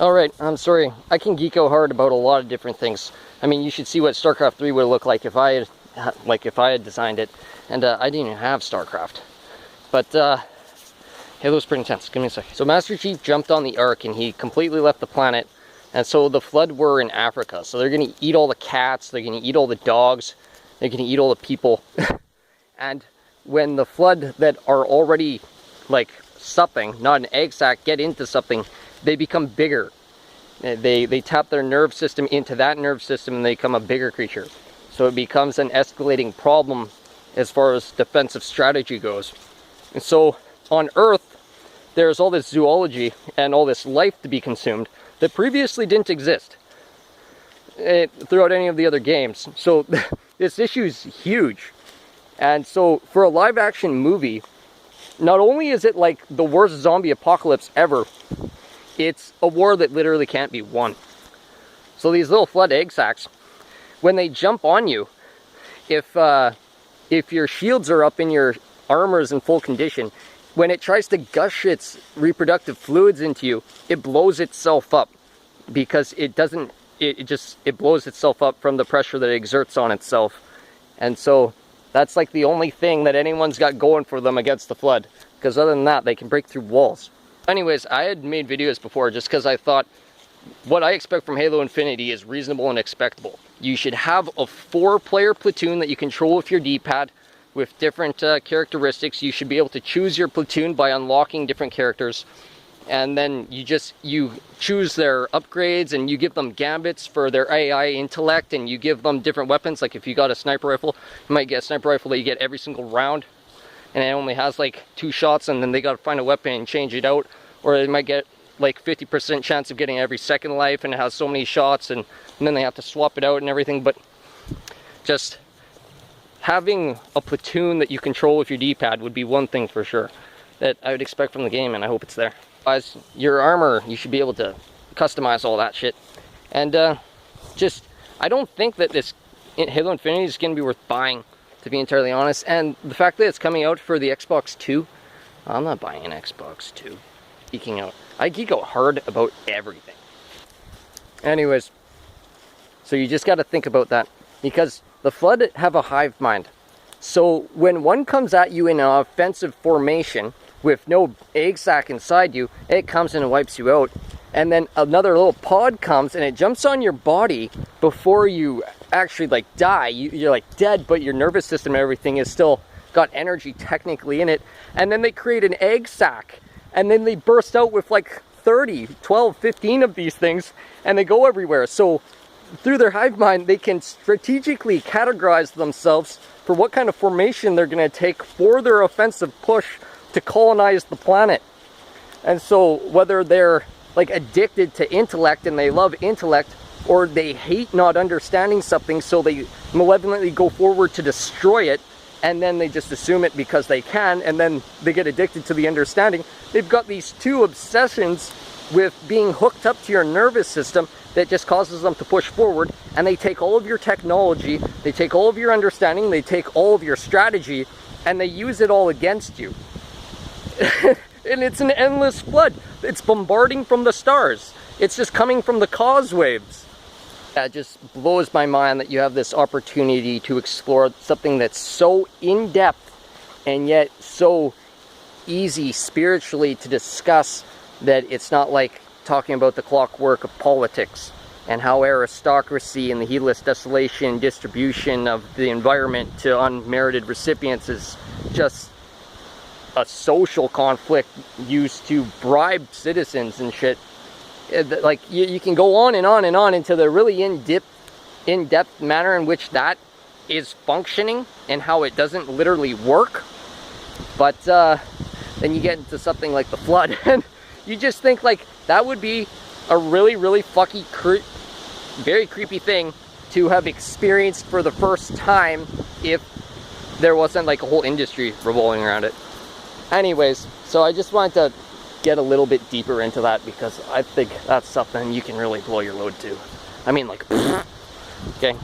Alright, I'm sorry. I can geek out hard about a lot of different things. I mean, you should see what StarCraft 3 would look like if I had designed it. And I didn't even have StarCraft. But Halo's pretty intense. Give me a sec. So Master Chief jumped on the Ark and he completely left the planet. And so the Flood were in Africa. So they're going to eat all the cats, they're going to eat all the dogs, they're going to eat all the people. And when the Flood that are already like something, not an egg sac, get into something, they become bigger. They tap their nerve system into that nerve system and they become a bigger creature. So it becomes an escalating problem as far as defensive strategy goes. And so on Earth, there's all this zoology and all this life to be consumed that previously didn't exist throughout any of the other games. So this issue is huge. And so for a live action movie, not only is it like the worst zombie apocalypse ever, it's a war that literally can't be won. So these little Flood egg sacs, when they jump on you, if your shields are up and your armor is in full condition, when it tries to gush its reproductive fluids into you, it blows itself up because it blows itself up from the pressure that it exerts on itself. And so that's like the only thing that anyone's got going for them against the Flood, because other than that, they can break through walls. Anyways, I had made videos before just because I thought what I expect from Halo Infinity is reasonable and expectable. You should have a 4-player platoon that you control with your D-pad with different characteristics. You should be able to choose your platoon by unlocking different characters. And then you choose their upgrades and you give them gambits for their AI intellect, and you give them different weapons. Like if you got a sniper rifle, you might get a sniper rifle that you get every single round. And it only has like 2 shots, and then they got to find a weapon and change it out. Or they might get like 50% chance of getting every second life, and it has so many shots, and then they have to swap it out and everything. But just having a platoon that you control with your D-pad would be one thing for sure that I would expect from the game, and I hope it's there. As your armor, you should be able to customize all that shit. And I don't think that this Halo Infinity is going to be worth buying, to be entirely honest. And the fact that it's coming out for the Xbox 2, I'm not buying an Xbox 2. Geeking out. I geek out hard about everything. Anyways, so you just got to think about that, because the Flood have a hive mind. So when one comes at you in an offensive formation with no egg sac inside you, it comes in and wipes you out. And then another little pod comes and it jumps on your body before you actually like die. You're like dead, but your nervous system and everything is still got energy technically in it. And then they create an egg sac, and then they burst out with like 30, 12, 15 of these things, and they go everywhere. So through their hive mind, they can strategically categorize themselves for what kind of formation they're going to take for their offensive push to colonize the planet. And so whether they're like addicted to intellect and they love intellect, or they hate not understanding something, so they malevolently go forward to destroy it, and then they just assume it because they can, and then they get addicted to the understanding. They've got these two obsessions with being hooked up to your nervous system that just causes them to push forward, and they take all of your technology, they take all of your understanding, they take all of your strategy, and they use it all against you. And it's an endless flood. It's bombarding from the stars. It's just coming from the causewaves. It just blows my mind that you have this opportunity to explore something that's so in-depth and yet so easy spiritually to discuss, that it's not like talking about the clockwork of politics and how aristocracy and the heedless desolation and distribution of the environment to unmerited recipients is just a social conflict used to bribe citizens and shit. Like, you can go on and on and on into the really in-depth manner in which that is functioning and how it doesn't literally work. But then you get into something like the Flood, and you just think like that would be a really, really fucking very creepy thing to have experienced for the first time if there wasn't like a whole industry revolving around it. Anyways, so I just wanted to get a little bit deeper into that, because I think that's something you can really blow your load to. I mean, like, okay.